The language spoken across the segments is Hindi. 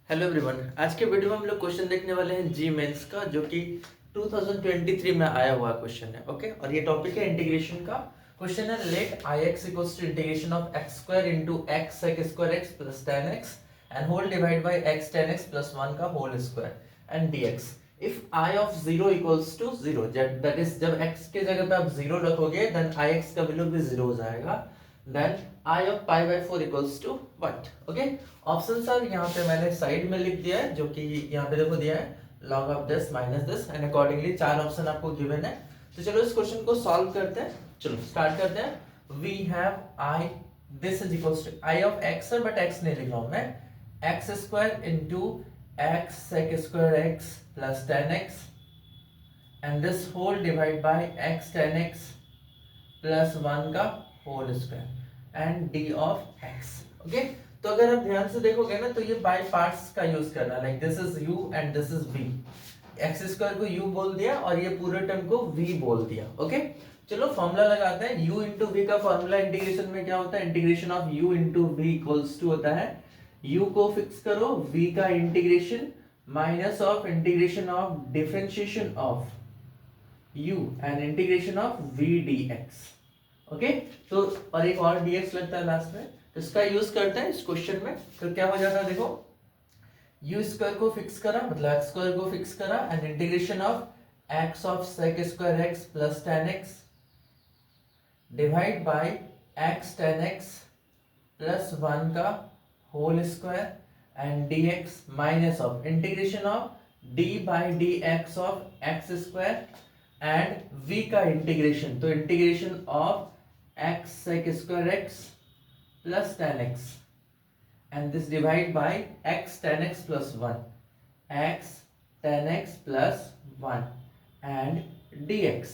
Hello everyone. आज के वीडियो में हम लोग क्वेश्चन देखने वाले हैं जी मेंस का, जो कि 2023 में आया हुआ क्वेश्चन है। ओके, और ये टॉपिक है इंटीग्रेशन का। क्वेश्चन है let I x equals to integration of x square into x sec square x plus ten x and whole divide by x ten x plus one का whole square and d x if I of zero equals to zero, that is जब एक्स के जगह पे आप जीरो रखोगे देन आई एक्स का वैल्यू भी जीरो हो जाएगा। Then I of pi by four equals to what. Okay, option sir यहाँ पे मैंने साइड में लिख दिया है, जो कि यहाँ पे देखो दिया है log of this minus this and accordingly चार ऑप्शन आपको गिवन है। तो चलो इस क्वेश्चन को सॉल्व करते हैं। चलो स्टार्ट करते हैं। We have I this is equals to I of x है, बट एक्स नहीं लिख रहा हूं मैं। X square into x sec square x plus ten x and this whole divide by x ten x plus one का whole square and d of x. Okay, तो अगर आप ध्यान से देखोगे ना तो ये बाय पार्ट्स का यूज करना, like this is u and this is v। X square को u बोल दिया और ये पूरे टर्म को v बोल दिया। ओके, चलो फॉर्मूला लगाते हैं। u इंटू वी का फॉर्मूला इंटीग्रेशन में क्या होता है? Integration of u into v equals to होता है u को फिक्स करो, v का integration minus of integration of differentiation of u and integration of v dx। Okay, तो और एक और dx लगता है लास्ट में, तो इसका यूज करते हैं इस क्वेश्चन में। तो क्या हो जाता है देखो, u स्क्वायर को फिक्स करा, मतलब x स्क्वायर को फिक्स करा and integration of x of sec square x plus tan x divide by x tan x plus 1 का whole square and dx minus of integration of d by dx of x square and v का इंटीग्रेशन, तो integration of x sec square x plus tan x and this divide by x tan x plus 1 x tan x plus 1 and dx।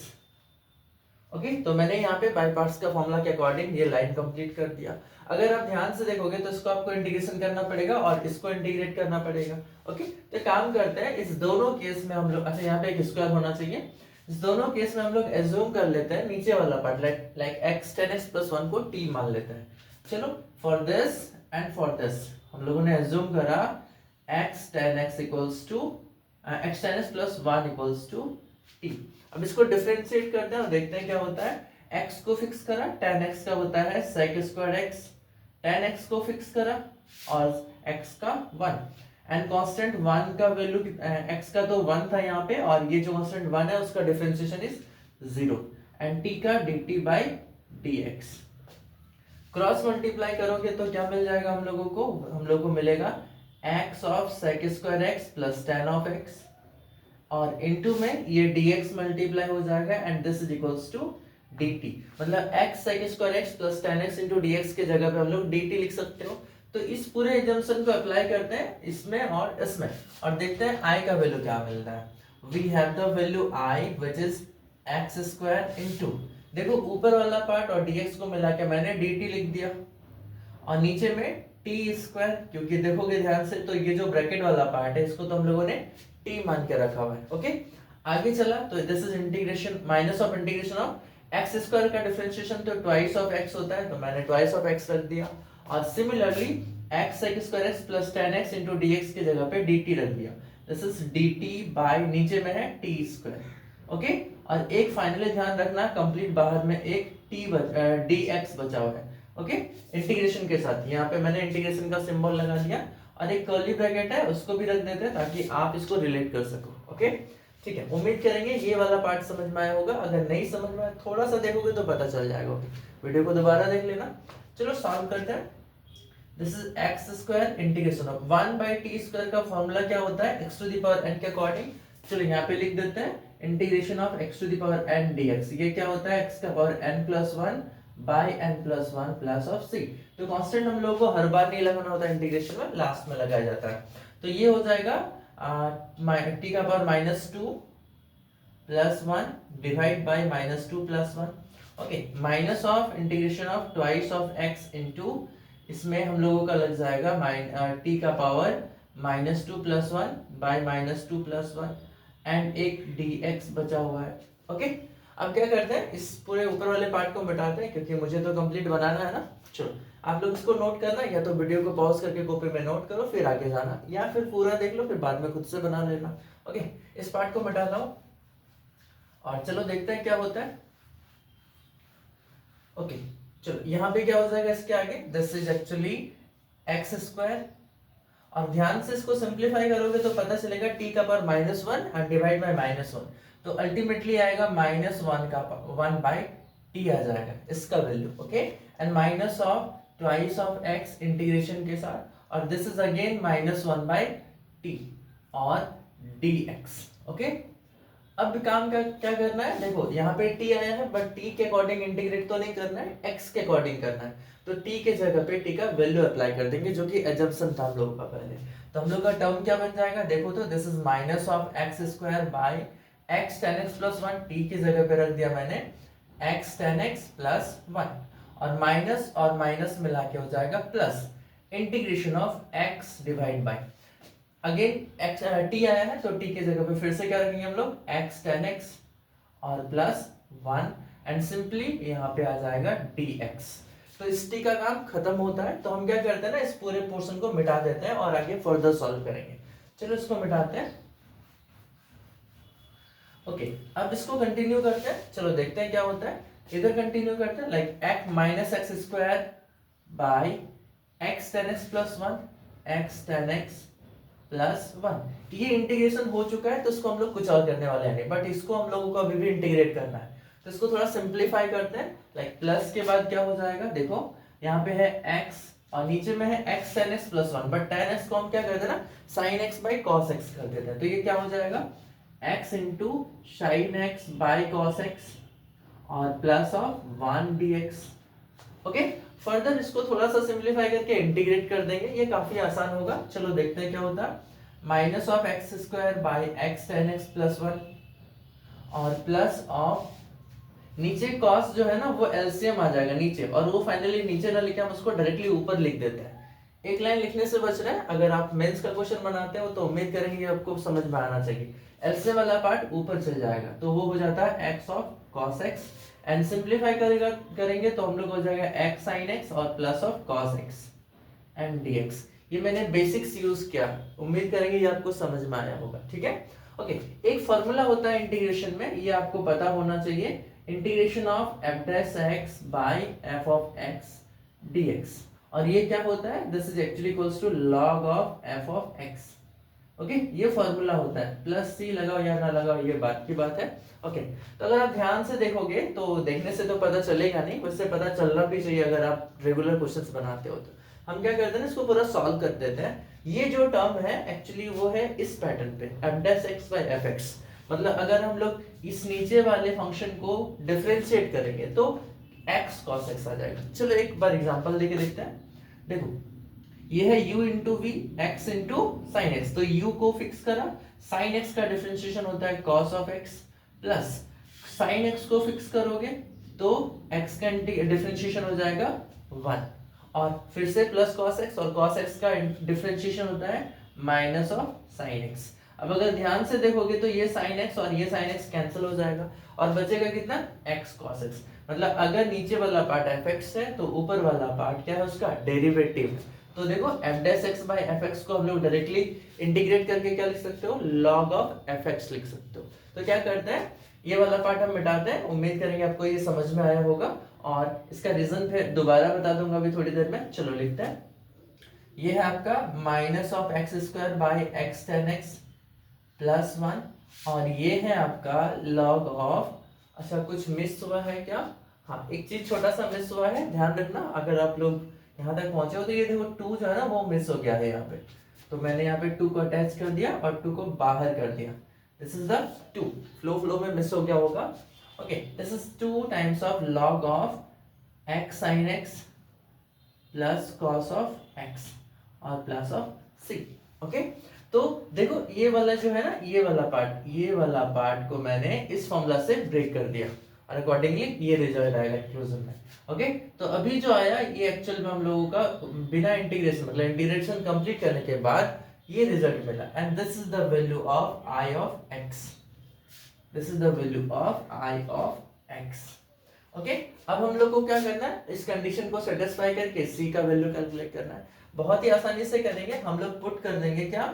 Okay, तो मैंने यहाँ पे बाय पार्ट्स का फॉर्मूला के अकॉर्डिंग ये लाइन कंप्लीट कर दिया। अगर आप ध्यान से देखोगे तो इसको आपको इंटीग्रेशन करना पड़ेगा और इसको इंटीग्रेट करना पड़ेगा। ओके, तो काम करते हैं इस दोनों केस में हम लोग, अच्छा यहाँ पे एक स्क्वायर होना चाहिए। इस दोनों केस में हम लोग एज्यूम कर लेते हैं नीचे वाला part, like x tan x plus 1 को t मान लेते हैं। चलो for this and for this हम लोगों ने एज्यूम करा x tan x equals to x tan x plus 1 equals to t। अब इसको डिफरेंशिएट करते हैं और देखते हैं क्या होता है। x को फिक्स करा, tan x का होता है sec square x, tan x को फिक्स करा और x का 1 एंड कांस्टेंट 1 का वैल्यू x का तो 1 था यहाँ पे, और ये जो कांस्टेंट 1 है उसका डिफरेंशिएशन इज 0 एंड t का dt by dx। Cross multiply करोगे तो क्या मिल जाएगा हम लोगों को? हम लोगों को मिलेगा x of sec square x plus tan of x और इनटू में ये dx मल्टीप्लाई हो जाएगा and this is equals to dt। मतलब x sec square x plus tan x into dx के जगह पे हम लोग dt लिख सकते हो। तो इस पूरे एजम्पशन को अप्लाई करते हैं इसमें और इसमें और देखते हैं i का वैल्यू क्या मिलता है। We have the value i which is x square into, देखो ऊपर वाला पार्ट और dx को मिला के मैंने dt लिख दिया और नीचे में t स्क्वायर, क्योंकि देखोगे ध्यान से तो ये जो ब्रैकेट वाला पार्ट है इसको तो हम लोगों ने t मान के रखा हुआ है। ओके, आगे चला तो this is integration minus of integration of x square का डिफरेंशिएशन तो ट्वाइस ऑफ x होता है, तो मैंने ट्वाइस ऑफ x रख दिया और similarly x sec square x plus tan x into dx की जगह पे dt रख दिया। दिस इज dt बाय नीचे में है t स्क्वायर। ओके, और एक फाइनली ध्यान रखना कंप्लीट बाहर में एक dx बचा हुआ है। ओके, इंटीग्रेशन के साथ यहाँ पे मैंने इंटीग्रेशन का सिंबल लगा दिया और एक कर्ली ब्रैकेट है उसको भी रख देते हैं ताकि आप इसको रिलेट कर सको। ओके, ठीक है, उम्मीद करेंगे ये वाला पार्ट समझ में आया होगा। अगर नहीं समझ में आया थोड़ा सा देखोगे तो पता चल जाएगा। वीडियो को दोबारा देख लेना। चलो सॉल्व करते हैं। This is x square integration of 1 by t square का फॉर्मूला क्या होता है x to the power n के अकॉर्डिंग। चलो यहाँ पे लिख देते हैं integration of x to the power n dx। ये क्या होता है x का power n plus 1 by n plus 1 plus of c। तो कांस्टेंट हम लोगों को हर बार नहीं लगाना होता इंटीग्रेशन में, लास्ट में लगाया जाता है। तो ये हो जाएगा t का power minus 2 plus 1 divide by minus 2 plus 1। Okay, minus of integration of twice of x into, इसमें हम लोगों का लग जाएगा t का power minus 2 plus 1 bye minus 2 plus 1 and एक dx बचा हुआ है। ओके, अब क्या करते हैं इस पूरे ऊपर वाले पार्ट को मिटाते हैं क्योंकि मुझे तो कंप्लीट बनाना है ना। चलो आप लोग इसको नोट करना, या तो वीडियो को पॉज करके कॉपी में नोट करो फिर आगे जाना, या फिर पूरा देख लो फिर बाद में खुद से बना लेना। ओके, इस पार्ट को मिटा लो और चलो देखते हैं क्या होता है। ओके, चलो यहाँ पे क्या हो जाएगा इसके आगे, this is actually x square, और ध्यान से इसको सिंप्लीफाई करोगे तो पता चलेगा टी का पावर -1 और डिवाइड बाय -1, तो अल्टीमेटली आएगा -1 का 1 बाय टी आ जाएगा इसका वैल्यू। Okay, and minus of twice of x integration के साथ, और this is again -1 by t और dx। ओके, अब काम का क्या करना है, देखो यहाँ पे t आया है बट t के अकॉर्डिंग इंटीग्रेट तो नहीं करना है, x के अकॉर्डिंग करना है, तो t के जगह पे t का वैल्यू अप्लाई कर देंगे जो कि एजम्पशन था हम लोगों का पहले। तो हम लोग का टर्म क्या बन जाएगा, देखो तो this is minus of x square by x ten x plus 1, t की जगह पे रख दिया मैंने एक्स टेन एक्स प्लस 1, और माइनस मिला के हो जाएगा plus integration of x divide bye, again x T आया है तो टी की जगह पे फिर से क्या रखेंगे हम लोग एक्स टेन एक्स और प्लस 1, एंड सिंपली यहाँ पे आ जाएगा dx। तो इस टी का काम खत्म होता है, तो हम क्या करते हैं ना, इस पूरे पोर्शन को मिटा देते हैं और आगे फर्दर सॉल्व करेंगे। चलो इसको मिटाते हैं। ओके, अब इसको कंटिन्यू करते हैं, चलो देखते हैं क्या होता है। इधर कंटिन्यू करते हैं, like x minus x square by x ten x plus 1 x ten x plus 1, ये इंटीग्रेशन हो चुका है तो इसको हम लोग कुछ और करने वाले हैं, बट इसको हम लोगों को अभी भी इंटीग्रेट करना है, तो इसको थोड़ा सिंप्लीफाई करते हैं। लाइक प्लस के बाद क्या हो जाएगा, देखो यहाँ पे है x और नीचे में है x sin x plus 1, but tan x को हम क्या कर देना, sin x by cos x कर देते हैं, तो ये क्या हो जाएगा x into sin x by cos x और plus of 1 dx। Okay, further इसको थोड़ा सा सिंप्लीफाई करके इंटीग्रेट कर देंगे, ये काफी आसान होगा। चलो देखते हैं क्या होता है, minus of x square by x ten x plus 1 और प्लस ऑफ नीचे cos जो है ना वो एलसीएम आ जाएगा नीचे, और वो फाइनली नीचे ना लिखे हम उसको डायरेक्टली ऊपर लिख देते हैं, एक लाइन लिखने से बच रहा है। अगर आप मेंस का क्वेश्चन बनाते हो तो उम्मीद करेंगे आपको समझ में आना चाहिए। एलसीएम वाला पार्ट ऊपर चल जाएगा तो वो हो जाता है x of cos x, and simplify करेंगे तो हम लोग हो जाएगा x sin x और plus of cos x and dx। ये मैंने बेसिक्स यूज किया, उम्मीद करेंगे ये आपको समझ में आया होगा। ठीक है, ओके, एक फॉर्मूला होता है इंटीग्रेशन में, ये आपको पता होना चाहिए, integration of f dash x by f of x dx, और ये क्या होता है, this is actually equals to log of f of x. Okay, ये फॉर्मूला होता है, प्लस सी लगाओ या ना लगाओ ये बात की बात है। ओके, तो अगर आप ध्यान से देखोगे तो देखने से तो पता चलेगा नहीं, वैसे पता चलना भी चाहिए अगर आप रेगुलर क्वेश्चंस बनाते हो। तो हम क्या करते हैं, इसको पूरा सॉल्व कर देते हैं। ये जो टर्म है एक्चुअली वो है इस पैटर्न पे F dash x by F x, मतलब अगर हम लोग इस नीचे वाले फंक्शन को डिफरेंशिएट करेंगे तो x cos x आ जाएगा। चलो एक बार एग्जांपल देके देखते हैं। देखो ये है u into v x into sine x, तो u को फिक्स करा, साइन x का डिफरेंशिएशन होता है cos of x, plus sine x को फिक्स करोगे तो x का डिफरेंशिएशन हो जाएगा 1, और फिर से प्लस cos x, और cos x का डिफरेंशिएशन होता है माइनस ऑफ साइन x। अब अगर ध्यान से देखोगे तो ये sin x और ये sin x कैंसिल हो जाएगा और बचेगा कितना x cos x, मतलब अगर नीचे वाला पार्ट fx है तो ऊपर वाला पार्ट क्या है उसका डेरिवेटिव है। तो देखो f dash x by fx को हम लोग डायरेक्टली इंटीग्रेट करके क्या लिख सकते हो, log ऑफ fx लिख सकते हो। तो क्या करते हैं, ये वाला पार्ट हम मिटाते हैं, उम्मीद करेंगे आपको ये समझ में आया होगा, और इसका रीजन फिर दोबारा बता दूंगा अभी थोड़ी देर में। चलो लिखते हैं, ये है आपका minus of x square by x ten x plus 1, और ये है आपका log ऑफ, अच्छा कुछ मिस हुआ है क्या, हाँ एक चीज छोटा सा मिस हुआ है, ध्यान रखना अगर आप लोग यहाँ तक पहुंचे हो तो ये देखो 2 जो है ना वो मिस हो गया है यहाँ पे, तो मैंने यहाँ पे 2 को अटैच कर दिया और 2 को बाहर कर दिया, दिस इज द 2, फ्लो में मिस हो गया होगा। Okay, this is 2 times of log of x sin x plus cos of x और प्लस ऑफ c। ओके, तो देखो ये वाला जो है ना, ये वाला पार्ट को मैंने इस फॉर्मूला से ब्रेक कर दिया और अकॉर्डिंगली ये रिजल्ट आएगा इंक्लूजन में। ओके, तो अभी जो आया ये एक्चुअल में हम लोगों का बिना इंटीग्रेशन, मतलब इंटीग्रेशन कंप्लीट करने के बाद ये रिजल्ट मिला, and this is the value of I of x, this is the value of I of x. Okay, अब हम लोग को क्या करना है, इस कंडीशन को सेटिस्फाई करके सी का वैल्यू कैलकुलेट करना है। बहुत ही आसानी से करेंगे, हम लोग पुट कर देंगे क्या,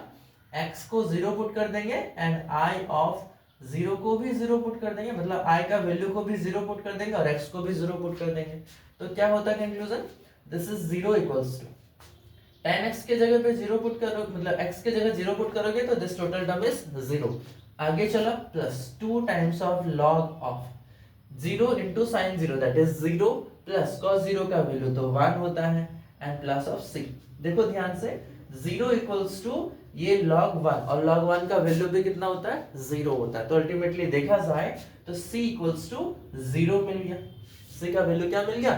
x को 0 पुट कर देंगे एंड i ऑफ 0 को भी 0 पुट कर देंगे, मतलब i का वैल्यू को भी 0 पुट कर देंगे और x को भी 0 पुट कर देंगे। तो क्या होता है conclusion, this is 0 equals to 10x के जगह पे 0 पुट करो, मतलब x के जगह 0 पुट करोगे तो दिस टोटल टर्म इज 0। आगे चला, plus 2 times of log of 0 into sine 0 that is 0 plus cos 0 का वैल्यू तो 1 होता है एंड प्लस ऑफ c। देखो ध्यान से, 0 इक्वल्स टू ये log 1 और log 1 का वैल्यू भी कितना होता है, 0 होता है। तो अल्टीमेटली देखा जाए तो c इक्वल्स टू 0 मिल गया, c का वैल्यू क्या मिल गया,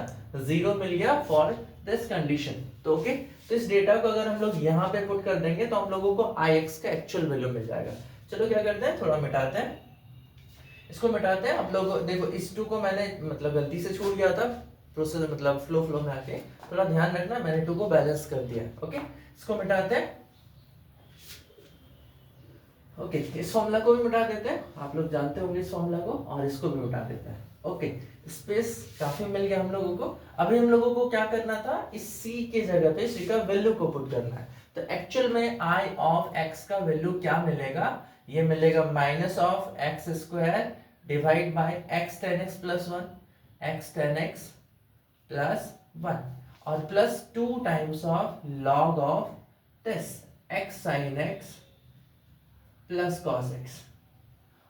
0 मिल गया फॉर दिस कंडीशन। तो ओके, तो इस डेटा को अगर हम लोग यहाँ पे पुट कर देंगे तो हम लोगों को ix का एक्चुअल वैल्यू मिल जाएगा। चलो क्या करते हैं, थोड़ा मिटाते हैं, इसको मिटाते हैं। आप लोग देखो, इस 2 को मैंने मतलब गलती से छोड़ गया था प्रोसेस, मतलब फ्लो में आके, थोड़ा ध्यान रखना, मैंने 2 को बैलेंस कर दिया। ओके, इसको मिटाते हैं। ओके, इस फॉर्मूला को भी मिटा देते हैं, आप लोग जानते होंगे इस फॉर्मूला को, और इसको भी मिटा देते हैं। ओके, स्पेस काफी मिल गया हम लोगों को। अभी हम लोगों को क्या करना था, इस c के जगह पे c का वैल्यू को पुट करना है। तो एक्चुअल में i ऑफ x का वैल्यू क्या मिलेगा, ये मिलेगा minus of x square divide by x tan x plus 1, x tan x plus 1 और plus 2 times of log of this x sin x plus cos x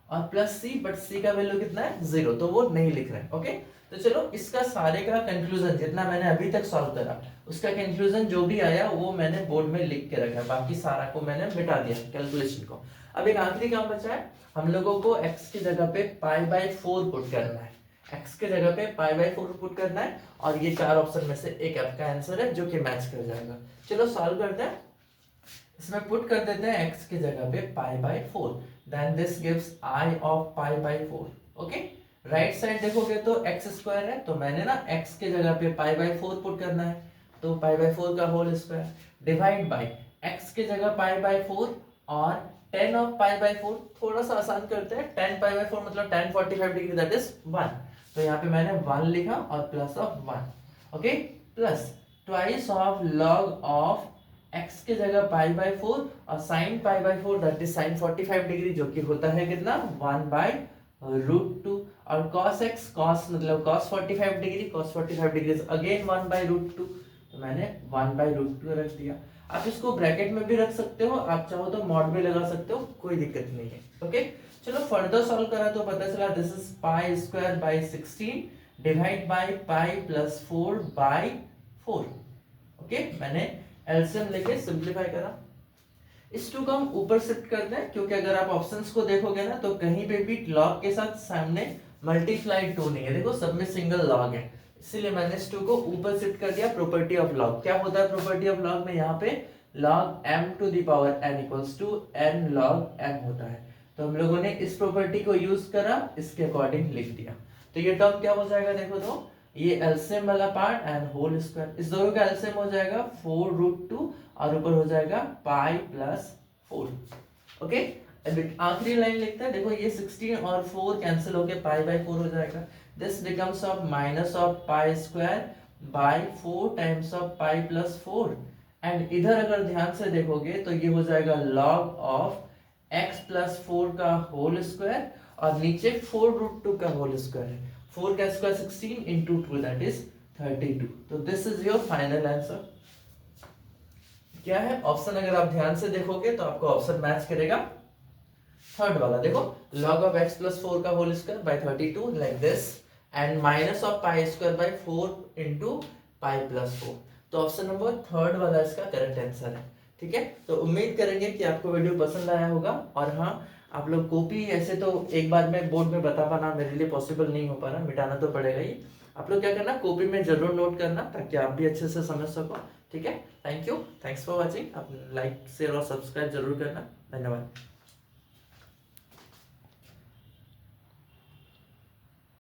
और प्लस c, बट c का वैल्यू कितना है, 0, तो वो नहीं लिख रहे हैं। ओके, तो चलो इसका सारे का कंक्लूजन जितना मैंने अभी तक सॉल्व करा, उसका कंक्लूजन जो भी आया वो मैंने बोर्ड में लिख के रखा है, बाकी सारा को मैंने मिटा दिया कैलकुलेशन को। अब एक आखिरी काम बचा है, हम लोगों को x की जगह पे π/4 पुट करना है, x के जगह पे π/4 पुट करना है और ये 4 ऑप्शन में से एक आपका आंसर है जो कि मैच कर जाएगा। चलो सॉल्व करते हैं, इसमें पुट कर देते हैं x की जगह पे π/4, then this gives i of π/4। Okay, right side देखोगे तो x स्क्वायर है, तो मैंने ना x के जगह पे π/4 पुट करना है, तो π/4 का whole square divide by x के जगह π/4 और tan ऑफ π/4, थोड़ा सा आसान करते हैं, tan π/4 मतलब tan 45 डिग्री दैट इज 1, तो यहाँ पे मैंने 1 लिखा और plus of 1। Okay, plus twice of log of x के जगह π/4 और sin π/4 that is sin 45 degree, जो कि होता है कितना, 1/√2 और cos x, cos मतलब cos 45 degree, cos 45 degree again 1/√2, तो मैंने 1/√2 रख दिया। आप इसको ब्रैकेट में भी रख सकते हो, आप चाहो तो मॉड भी लगा सकते हो, कोई दिक्कत नहीं है। ओके, चलो फर्दर सॉल्व करा तो पता चला this is π² 16 divide by π plus 4/4। Okay, मैंने एलसीएम लेके सिंपलीफाई करा। इस 2 को हम ऊपर शिफ्ट करते हैं, क्योंकि अगर आप ऑप्शंस को देखोगे ना तो कहीं पे भी log के साथ सामने मल्टीप्लाई 2 नहीं है, देखो सब में सिंगल log है, इसीलिए मैंने इस 2 को ऊपर शिफ्ट कर दिया। प्रॉपर्टी ऑफ log क्या होता है, प्रॉपर्टी ऑफ log में यहाँ पे log m to the power n equals to n log m होता है, तो हम लोगों ने इस प्रॉपर्टी को यूज करा, इसके अकॉर्डिंग लिख दिया। तो ये टर्म क्या हो जाएगा, देखो तो ये एलसीएम वाला पार्ट एंड होल स्क्वायर, इस दोनों का एलसीएम हो जाएगा 4√2 और ऊपर हो जाएगा पाई प्लस 4। ओके, आखिरी लाइन लिखते हैं, देखो ये 16 और 4 कैंसिल होके π/4 हो जाएगा, this becomes of minus of π² 4 times of pi plus 4 and इधर अगर ध्यान से देखोगे तो ये हो जाएगा log ऑफ x प्लस 4 का होल स्क्वायर और नीचे 4√2 का होल स्क्वायर है, 4 का स्क्वायर 16 into 2 that is 32। तो this is your final answer. क्या है ऑप्शन, अगर आप ध्यान से देखोगे तो आपको ऑप्शन मैच करेगा थर्ड वाला। देखो log ऑफ x प्लस 4 का whole square by 32 like this and minus of π² by 4 into pi plus 4, तो ऑप्शन नंबर थर्ड वाला इसका करेक्ट आंसर है। ठीक है, तो उम्मीद करेंगे कि आपको वीडियो पसंद आया होगा, और हाँ आप लोग कॉपी ऐसे तो एक बार में बोर्ड में बता पाना मेरे लिए पॉसिबल नहीं हो पा रहा, मिटाना तो पड़ेगा ही। आप लोग क्या करना, कॉपी में जरूर नोट करना ताकि आप भी अच्छे से समझ सको। ठीक है, thank you, thanks for watching. आप लाइक शेयर और सब्सक्राइब जरूर करना, धन्यवाद।